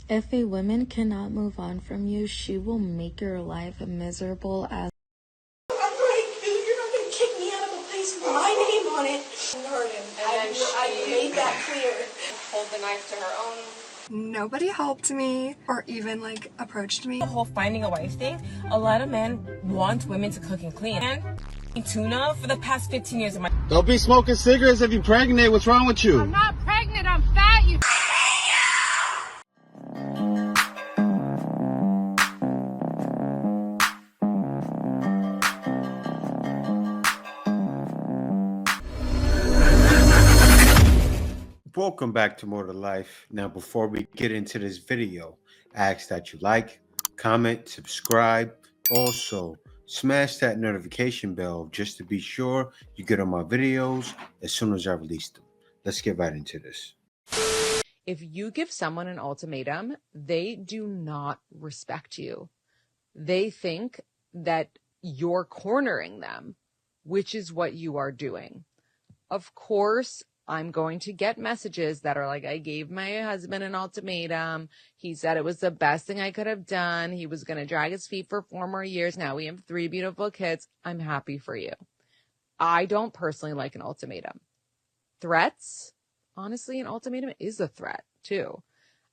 If a woman cannot move on from you, she will make your life miserable as I'm like, dude, you're not going to kick me out of a place with my name on it. I made that clear. Hold the knife to her own. Nobody helped me or even approached me. The whole finding a wife thing, a lot of men want women to cook and clean. And tuna for the past 15 years of my... Don't be smoking cigarettes if you're pregnant. What's wrong with you? I'm not pregnant, I'm fat, you... Welcome back to More to Life. Now, before we get into this video, I ask that you like, comment, subscribe. Also, smash that notification bell just to be sure you get on my videos as soon as I release them. Let's get right into this. If you give someone an ultimatum, they do not respect you. They think that you're cornering them, which is what you are doing. Of course, I'm going to get messages that are like, I gave my husband an ultimatum. He said it was the best thing I could have done. He was going to drag his feet for 4 more years. Now we have 3 beautiful kids. I'm happy for you. I don't personally like an ultimatum. Threats, honestly, an ultimatum is a threat too.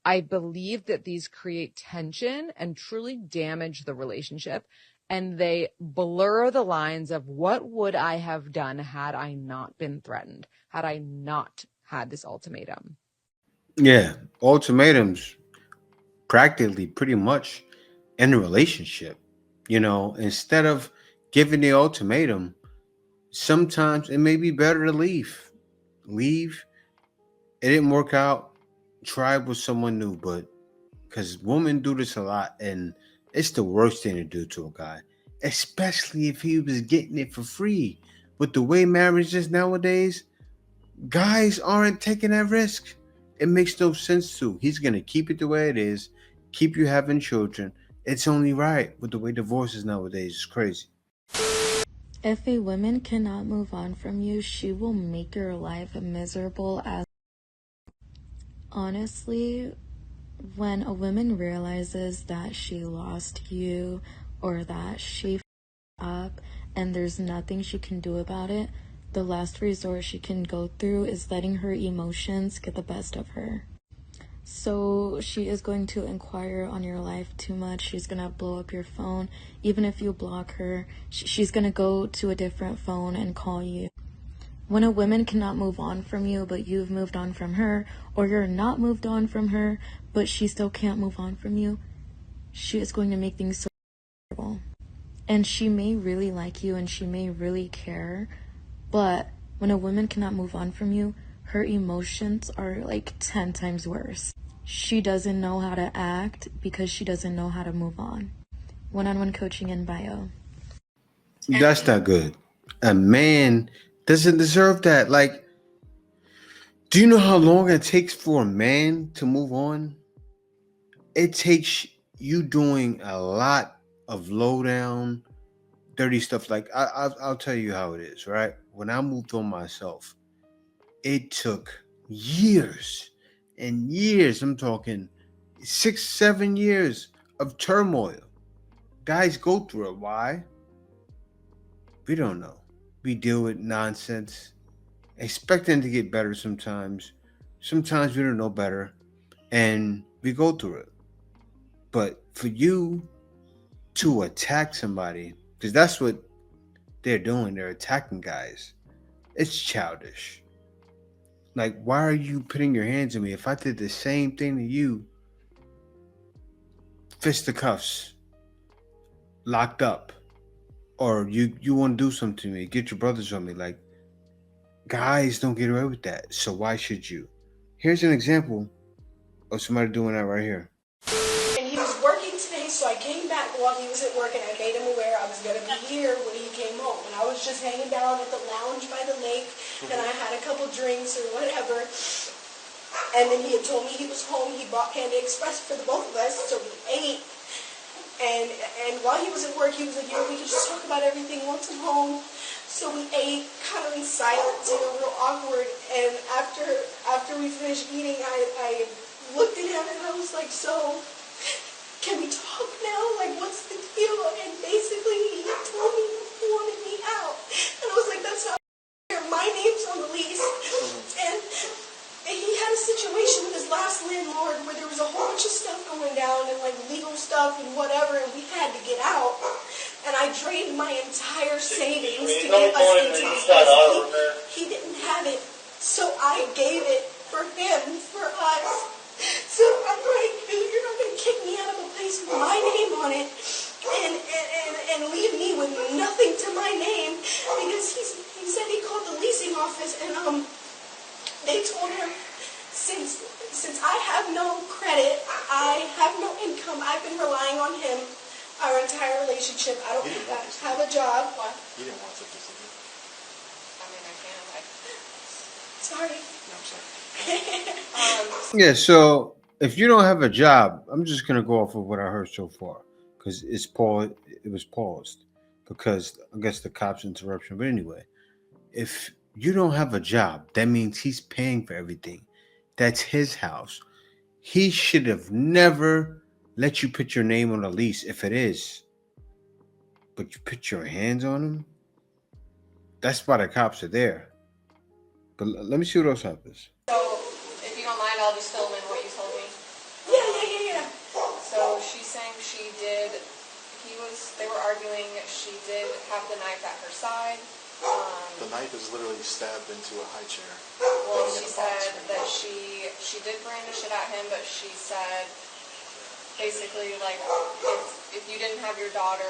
I believe that these create tension and truly damage the relationship. And they blur the lines of what would I have done had I not been threatened, had I not had this ultimatum. Yeah, ultimatums practically pretty much in a relationship. You know, instead of giving the ultimatum, sometimes it may be better to leave. Leave. It didn't work out. Try with someone new, but because women do this a lot, and it's the worst thing to do to a guy, especially if he was getting it for free. With the way marriage is nowadays, guys aren't taking that risk. It makes no sense to. He's going to keep it the way it is, keep you having children. It's only right. With the way divorce is nowadays, it's crazy. if a woman cannot move on from you, she will make your life miserable as honestly. When a woman realizes that she lost you or that she up and there's nothing she can do about it, the last resort she can go through is letting her emotions get the best of her. So she is going to inquire on your life too much. She's going to blow up your phone. Even if you block her, she's going to go to a different phone and call you. When a woman cannot move on from you, but you've moved on from her, or you're not moved on from her, but she still can't move on from you, she is going to make things so terrible. And she may really like you and she may really care, but when a woman cannot move on from you, her emotions are 10 times worse. She doesn't know how to act because she doesn't know how to move on. One-on-one coaching in bio. That's not good. A man doesn't deserve that. Do you know how long it takes for a man to move on? It takes you doing a lot of low down, dirty stuff. I'll tell you how it is, right? When I moved on myself, it took years and years. I'm talking 6-7 years of turmoil. Guys go through it. Why? We don't know. We deal with nonsense, expecting to get better sometimes. Sometimes we don't know better, and we go through it. But for you to attack somebody, because that's what they're doing, they're attacking guys, it's childish. Why are you putting your hands on me? If I did the same thing to you, fisticuffs, locked up, or you want to do something to me, get your brothers on me. Guys don't get away with that. So why should you? Here's an example of somebody doing that right here. And he was working today, so I came back while he was at work, and I made him aware I was going to be here when he came home. And I was just hanging down at the lounge by the lake, and I had a couple drinks or whatever. And then he had told me he was home. He bought Panda Express for the both of us, so we ate. And while he was at work, he was like, we could just talk about everything once I'm home. So we ate kind of in silence, real awkward. And after we finished eating, I looked at him and I was like, so, can we talk now? Like, what's the deal? And basically, he told me he wanted me out. And I was like, that's not fair. My name's on the lease. And he had a situation with his last landlord where there was a whole bunch of stuff going down and like legal stuff and whatever, and we had to get out. And I drained my entire savings to get us into this place. He didn't have it, so I gave it for him, for us. So I'm like, dude, you're not gonna kick me out of a place with my name on it and leave me with nothing to my name, because he said he called the leasing office and they told him, since I have no credit, I have no income, I've been relying on him our entire relationship. I don't have a job. What? You didn't want to this, did you? I mean, I can. Sorry. No, I'm sorry. Yeah, so if you don't have a job, I'm just gonna go off of what I heard so far, because it's paused. It was paused because I guess the cops interruption. But anyway, if you don't have a job, that means he's paying for everything. That's his house. He should have never let you put your name on a lease if it is, but you put your hands on him. That's why the cops are there. But let me see what else happens. So, if you don't mind, I'll just fill in what you told me. Yeah. So, she's saying they were arguing, she did have the knife at her side. The knife is literally stabbed into a high chair. Well, she said that she did brandish it at him, but she said, basically, like, if you didn't have your daughter,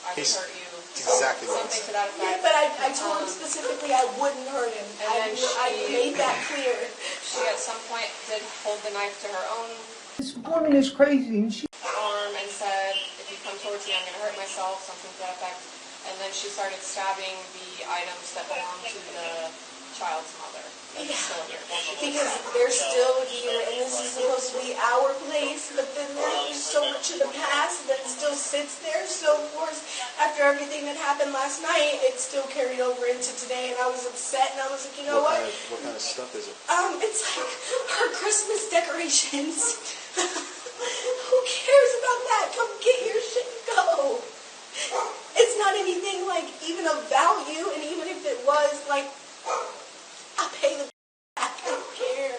I would hurt you. Exactly what Something to that effect. Yeah, but I told him specifically I wouldn't hurt him. I made that clear. She at some point did hold the knife to her own This woman is crazy, and she arm and said, if you come towards me, I'm going to hurt myself, something to that effect. And then she started stabbing the items that belong to the child's mother. That's still here. Because they're still here, and this is supposed to be our place, but then there's so much of the past that still sits there. So, of course, after everything that happened last night, it still carried over into today, and I was upset, and I was like, you know what? What kind of stuff is it? It's like her Christmas decorations. Who cares about that? Come get your shit and go. It's not anything like even of value, and even if it was, like, I'll pay the back. I don't care.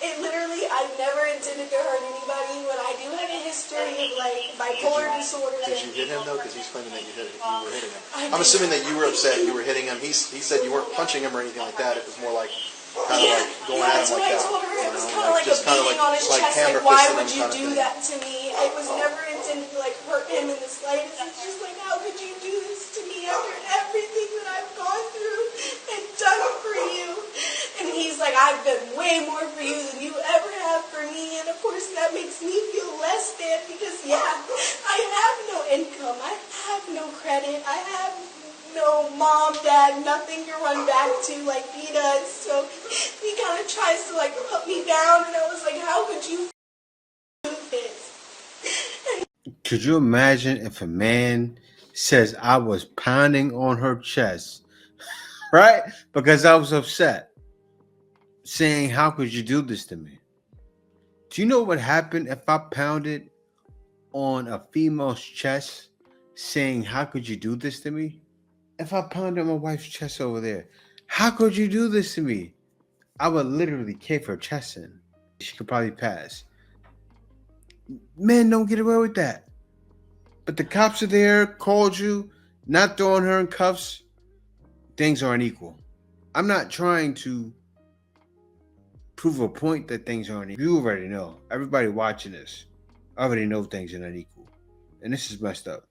It literally, I never intended to hurt anybody, but I do have a history of like bipolar disorder. Did you hit him though? Because he's claiming that you were hitting him. I'm assuming that you were upset. You were hitting him. He said you weren't punching him or anything like that. It was more like kind of like going at him like that. That's what I told her. It was kind of like a beating on his chest. Like, why would you do that to me? It was never intended to like hurt him in the slightest. It's just like, how could you do this to me after everything that I've gone through and done for you? And he's like, I've done way more for you than you ever have for me. And of course that makes me feel less than, because yeah, I have no income. I have no credit. I have no mom, dad, nothing to run back to like he does. So he kind of tries to like put me down, and I was like, how could you do this? Could you imagine if a man says I was pounding on her chest, right? Because I was upset, saying, how could you do this to me? Do you know what happened if I pounded on a female's chest, saying, how could you do this to me? If I pounded my wife's chest over there, how could you do this to me? I would literally cave her chest in. She could probably pass. Men don't get away with that. But the cops are there, called you, not throwing her in cuffs. Things aren't equal. I'm not trying to prove a point that things aren't equal. You already know. Everybody watching this already know things are not equal. And this is messed up.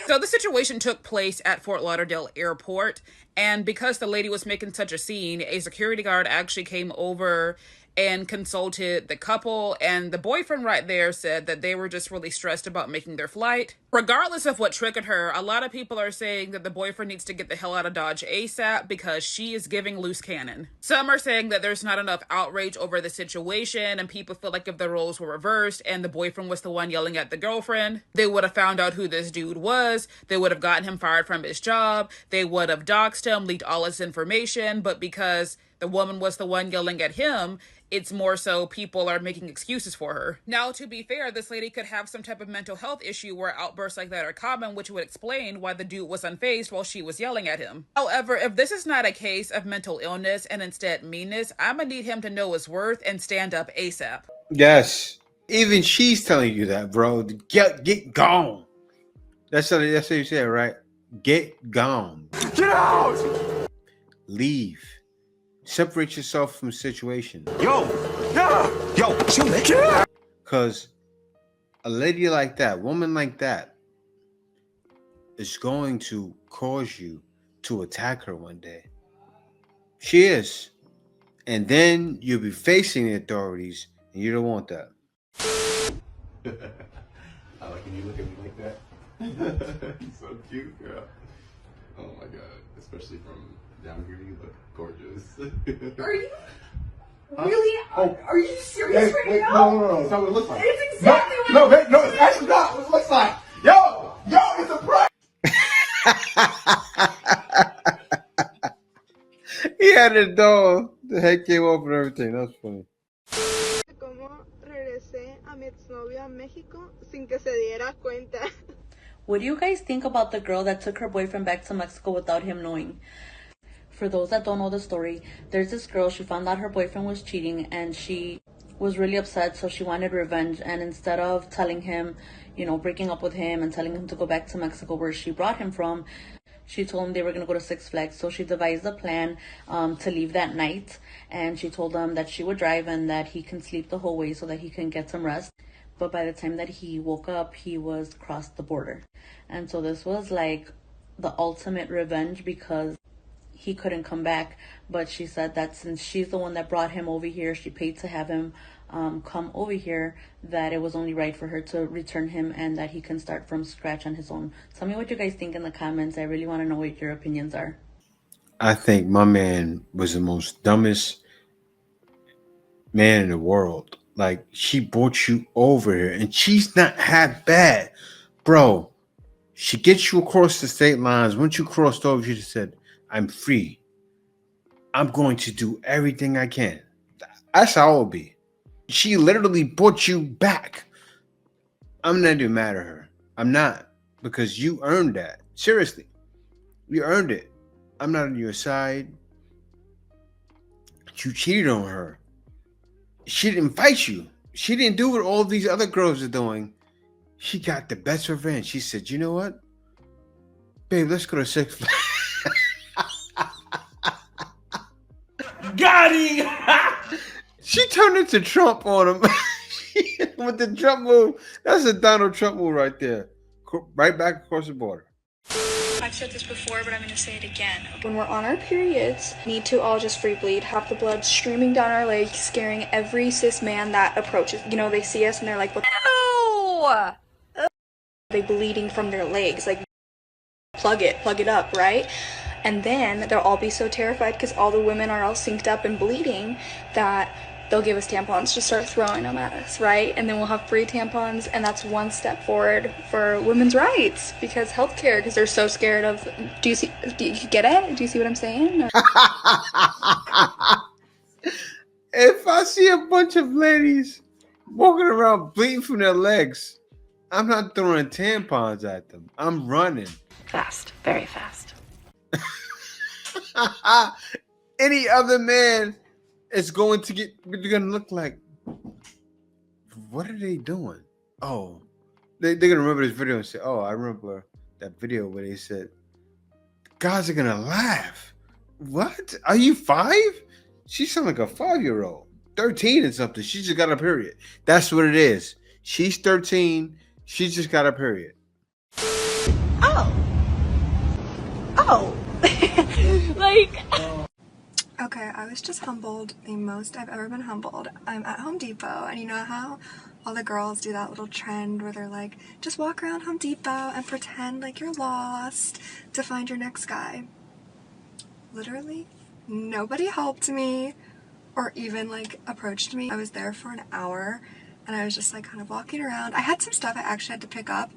So the situation took place at Fort Lauderdale Airport, And because the lady was making such a scene, a security guard actually came over and consulted the couple, and the boyfriend right there said that they were just really stressed about making their flight. Regardless of what triggered her, a lot of people are saying that the boyfriend needs to get the hell out of Dodge ASAP because she is giving loose cannon. Some are saying that there's not enough outrage over the situation, and people feel like if the roles were reversed and the boyfriend was the one yelling at the girlfriend, they would have found out who this dude was, they would have gotten him fired from his job, they would have doxed him, leaked all his information, but because the woman was the one yelling at him, it's more so people are making excuses for her. Now, to be fair, this lady could have some type of mental health issue where outbursts like that are common, which would explain why the dude was unfazed while she was yelling at him. However, if this is not a case of mental illness and instead meanness, I'm gonna need him to know his worth and stand up ASAP. Yes. Even she's telling you that, bro. Get gone. That's what you said, right? Get gone. Get out! Leave. Separate yourself from the situation. Yo, chill, man. Because a lady like that, woman like that, is going to cause you to attack her one day. She is. And then you'll be facing the authorities, and you don't want that. I like when you look at me like that. You're so cute, girl. Oh my god. Especially from down here, you look gorgeous. Are you really? Oh. Are you serious right now? No. That's not what it looks like. It's exactly what No, it's actually not what it looks like. Yo, it's a prank. He had a doll. The head came off and everything. That's funny. What do you guys think about the girl that took her boyfriend back to Mexico without him knowing? For those that don't know the story, there's this girl, she found out her boyfriend was cheating and she was really upset, so she wanted revenge. And instead of telling him, breaking up with him and telling him to go back to Mexico where she brought him from, she told him they were going to go to Six Flags. So she devised a plan to leave that night, and she told him that she would drive and that he can sleep the whole way so that he can get some rest. But by the time that he woke up, he was crossed the border. And so this was like the ultimate revenge because he couldn't come back. But she said that since she's the one that brought him over here, she paid to have him come over here, that it was only right for her to return him and that he can start from scratch on his own. Tell me what you guys think in the comments. I really want to know what your opinions are. I think my man was the most dumbest man in the world. Like, she brought you over here and she's not half bad. Bro, she gets you across the state lines. Once you crossed over, she just said, I'm free. I'm going to do everything I can. That's how it will be. She literally brought you back. I'm not even mad at her. I'm not. Because you earned that. Seriously. You earned it. I'm not on your side. You cheated on her. She didn't fight you. She didn't do what all these other girls are doing. She got the best revenge. She said, you know what? Babe, let's go to Six Flags. Got him! She turned into Trump on him. With the Trump move. That's a Donald Trump move right there. Right back across the border. I've said this before, but I'm going to say it again. When we're on our periods, we need to all just free bleed, have the blood streaming down our legs, scaring every cis man that approaches. They see us and they're like, what? Ew! They bleeding from their legs, like plug it up, right? And then they'll all be so terrified because all the women are all synced up and bleeding that they'll give us tampons to start throwing them at us, right? And then we'll have free tampons, and that's one step forward for women's rights because healthcare, because they're so scared of. Do you get it? Do you see what I'm saying? If I see a bunch of ladies walking around bleeding from their legs, I'm not throwing tampons at them. I'm running. Fast, very fast. Any other man is going to look like, what are they doing? Oh, they're gonna remember this video and say, oh, I remember that video where they said guys are gonna laugh. What? Are you 5? She sounds like a 5-year-old, 13 and something. She just got a period. That's what it is. She's 13. She just got a period. Oh. Like... Okay, I was just humbled the most I've ever been humbled. I'm at Home Depot, and you know how all the girls do that little trend where they're like, just walk around Home Depot and pretend like you're lost to find your next guy. Literally, nobody helped me or even like approached me. I was there for an hour and I was just like kind of walking around. I had some stuff I actually had to pick up,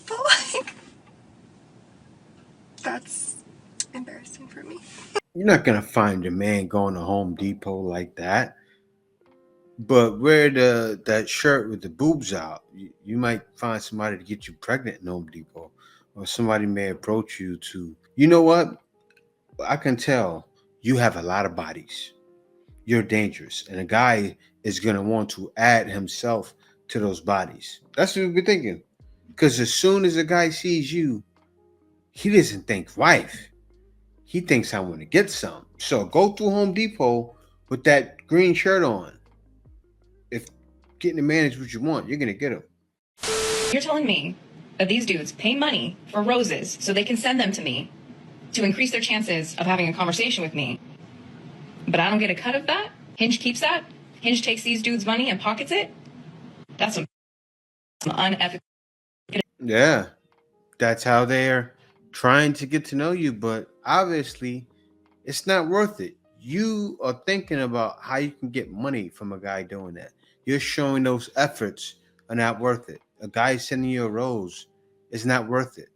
but like, that's embarrassing for me. You're not gonna find a man going to Home Depot like that. But wear that shirt with the boobs out. You might find somebody to get you pregnant in Home Depot, or somebody may approach you to. You know what? I can tell you have a lot of bodies. You're dangerous, and a guy is gonna want to add himself to those bodies. That's what we're thinking. Because as soon as a guy sees you, he doesn't think wife. He thinks I want to get some. So go to Home Depot with that green shirt on. If getting a man is what you want, you're gonna get him. You're telling me that these dudes pay money for roses so they can send them to me to increase their chances of having a conversation with me, but I don't get a cut of that? Hinge keeps that? Hinge takes these dudes' money and pockets it? That's some unethical. Yeah, that's how they're trying to get to know you, but obviously it's not worth it. You are thinking about how you can get money from a guy doing that. You're showing those efforts are not worth it. A guy sending you a rose is not worth it.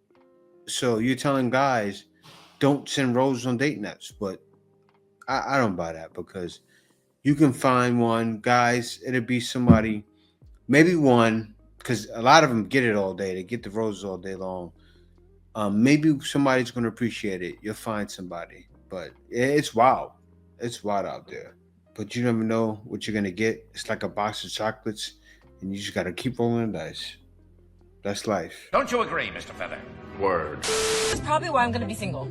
So you're telling guys, don't send roses on date nights. But I don't buy that, because you can find one, guys, it'll be somebody, maybe one, because a lot of them get it all day. They get the roses all day long. Maybe somebody's going to appreciate it. You'll find somebody. But it's wild. It's wild out there. But you never know what you're going to get. It's like a box of chocolates, and you just got to keep rolling the dice. That's life. Don't you agree, Mr. Feather? Word. That's probably why I'm gonna be single.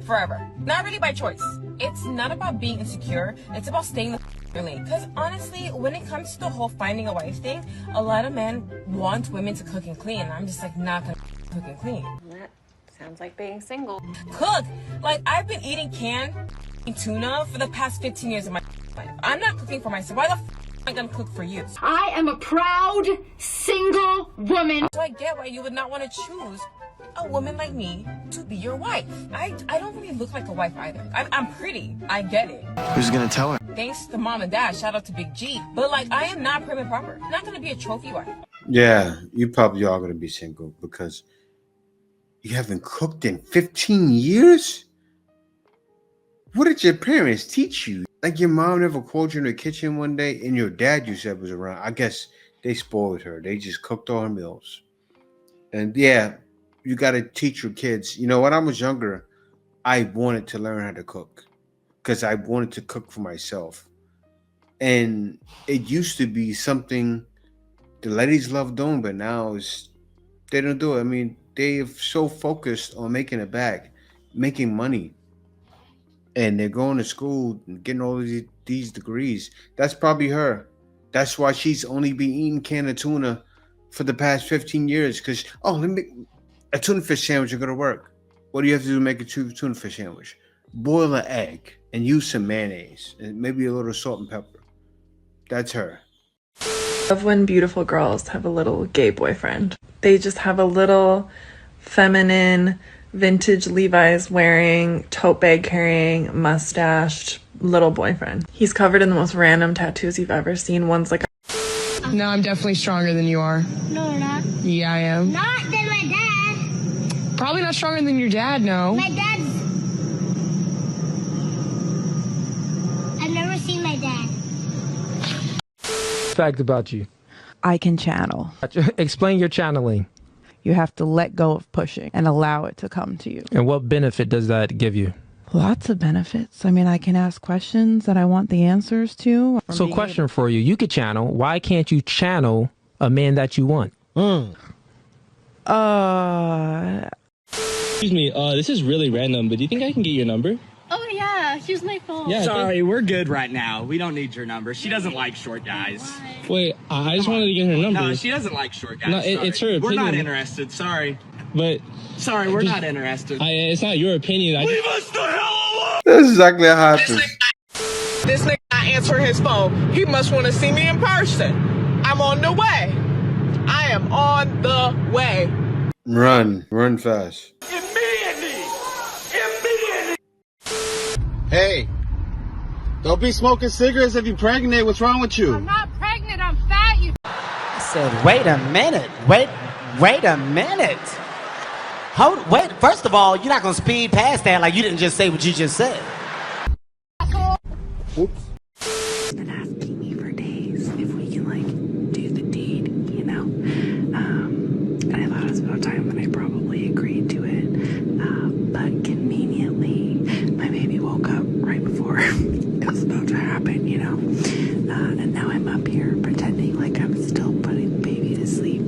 Forever. Not really by choice. It's not about being insecure. It's about staying the lane. Because honestly, when it comes to the whole finding a wife thing, a lot of men want women to cook and clean. I'm just like, not gonna cook and clean. That sounds like being single. Cook! Like, I've been eating canned tuna for the past 15 years of my life. I'm not cooking for myself. Why the am I gonna cook for you? I am a proud single woman. So I get why you would not want to choose a woman like me to be your wife. I don't really look like a wife either. I'm pretty. I get it. Who's gonna tell her? Thanks to mom and dad. Shout out to Big G. But like, I am not prim and proper. I'm not gonna be a trophy wife. Yeah, you probably are going to be single because you haven't cooked in 15 years? What did your parents teach you? Like, your mom never called you in the kitchen one day, and your dad, you said, was around. I guess they spoiled her. They just cooked all her meals. And yeah, you got to teach your kids. You know, when I was younger, I wanted to learn how to cook because I wanted to cook for myself. And it used to be something the ladies love doing, but now they don't do it. I mean, they're so focused on making a bag, making money. And they're going to school and getting all these degrees. That's probably her. That's why she's only been eating canned tuna for the past 15 years. Because, let me make a tuna fish sandwich is going to work. What do you have to do to make a tuna fish sandwich? Boil an egg and use some mayonnaise and maybe a little salt and pepper. That's her. I love when beautiful girls have a little gay boyfriend. They just have a little feminine, vintage Levi's wearing, tote bag carrying, mustached little boyfriend. He's covered in the most random tattoos you've ever seen. One's like No, I'm definitely stronger than you are. No, you're not. Yeah, I am. Not than my dad. Probably not stronger than your dad, no. My dad's... I've never seen my dad. Fact about you. I can channel. Explain your channeling. You have to let go of pushing and allow it to come to you. And what benefit does that give you? Lots of benefits. I mean, I can ask questions that I want the answers to. So question for you. You could channel. Why can't you channel a man that you want? Excuse me, this is really random, but do you think I can get your number? Oh, yeah. Here's my phone. Yeah, Sorry, we're good right now. We don't need your number. She doesn't like short guys. Wait, I just wanted to get her number. No, she doesn't like short guys. No, it's her opinion. We're not interested. Sorry. But... Sorry, we're not interested. It's not your opinion. Leave us the hell alone! That's exactly how it happens. This nigga not answering his phone. He must want to see me in person. I'm on the way. I am on the way. Run fast. Hey, don't be smoking cigarettes if you're pregnant. What's wrong with you? I'm not pregnant, I'm fat, you. I said, wait a minute. Wait a minute. Wait, first of all, you're not gonna speed past that like you didn't just say what you just said. Oops. He's been asking me for days if we can, like, do the deed, you know? And I thought it was about time when I probably agreed to it. But conveniently, my baby woke up right before it was about to happen, you know? And now I'm up here pretending like I'm still putting the baby to sleep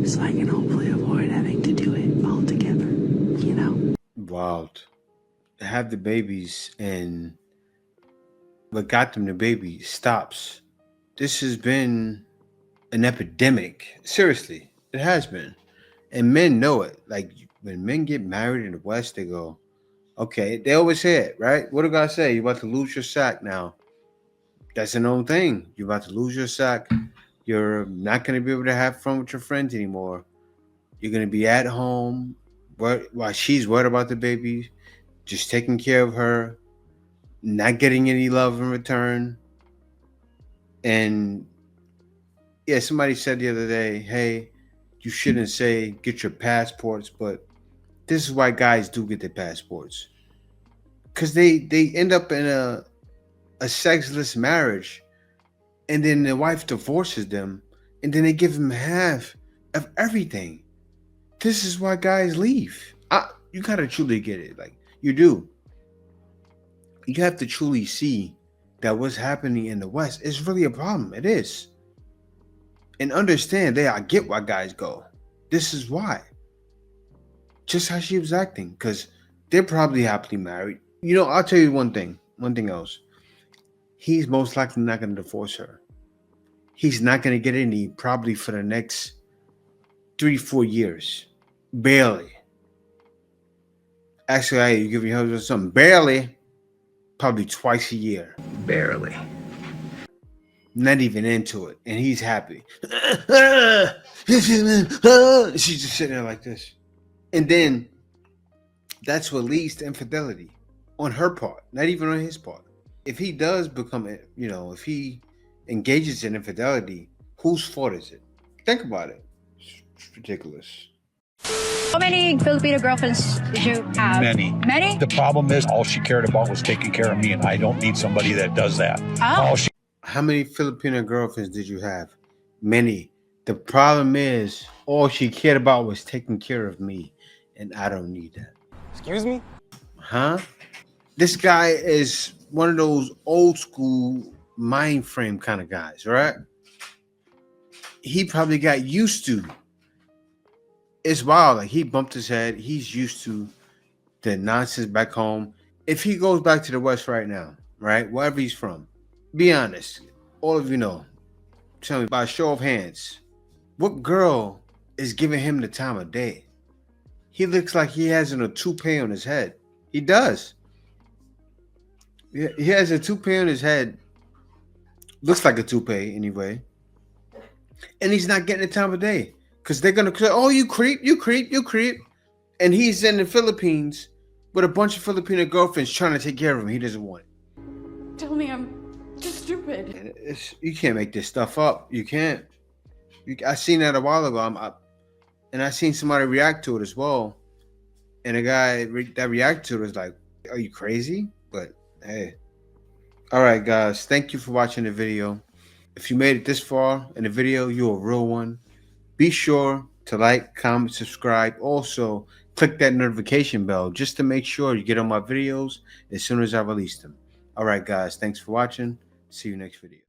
so I can hopefully avoid having to do it all together, you know? Wild. Have the babies, and what got them the baby stops. This has been an epidemic. Seriously, it has been. And men know it. Like, when men get married in the West, they go, okay, they always say it, right? What do God say? You're about to lose your sack now. That's an old thing. You're about to lose your sack. You're not going to be able to have fun with your friends anymore. You're going to be at home while she's worried about the baby, just taking care of her, not getting any love in return. And yeah, somebody said the other day, hey, you shouldn't say get your passports, but this is why guys do get their passports. Because they end up in a sexless marriage, and then the wife divorces them, and then they give them half of everything. This is why guys leave. You gotta truly get it. Like, you do. You have to truly see that what's happening in the West is really a problem. It is. And understand I get why guys go. This is why. Just how she was acting. Because they're probably happily married. You know, I'll tell you one thing else. He's most likely not going to divorce her. He's not going to get any probably for the next 3-4 years. Barely. Actually, you give your husband something. Barely. Probably twice a year. Barely. Not even into it. And he's happy. She's just sitting there like this. And then that's what leads to infidelity on her part, not even on his part. If he does become, if he engages in infidelity, whose fault is it? Think about it. It's ridiculous. How many Filipino girlfriends did you have? Many. Many? The problem is all she cared about was taking care of me, and I don't need somebody that does that. Oh. How many Filipino girlfriends did you have? Many. The problem is all she cared about was taking care of me, and I don't need that. Excuse me? Huh? This guy is one of those old school mind frame kind of guys, right? He probably got used to. It's wild. Like, he bumped his head. He's used to the nonsense back home. If he goes back to the West right now, right, wherever he's from, be honest, all of you know, tell me by a show of hands, what girl is giving him the time of day? He looks like he has a toupee on his head. He does. He has a toupee on his head. Looks like a toupee anyway. And he's not getting the time of day. Because they're going to say, oh, you creep. And he's in the Philippines with a bunch of Filipino girlfriends trying to take care of him. He doesn't want it. Tell me I'm just stupid. You can't make this stuff up. You can't. I seen that a while ago. And I seen somebody react to it as well. And a guy that reacted to it was like, are you crazy? But hey. All right, guys. Thank you for watching the video. If you made it this far in the video, you're a real one. Be sure to like, comment, subscribe. Also, click that notification bell just to make sure you get on my videos as soon as I release them. All right, guys. Thanks for watching. See you next video.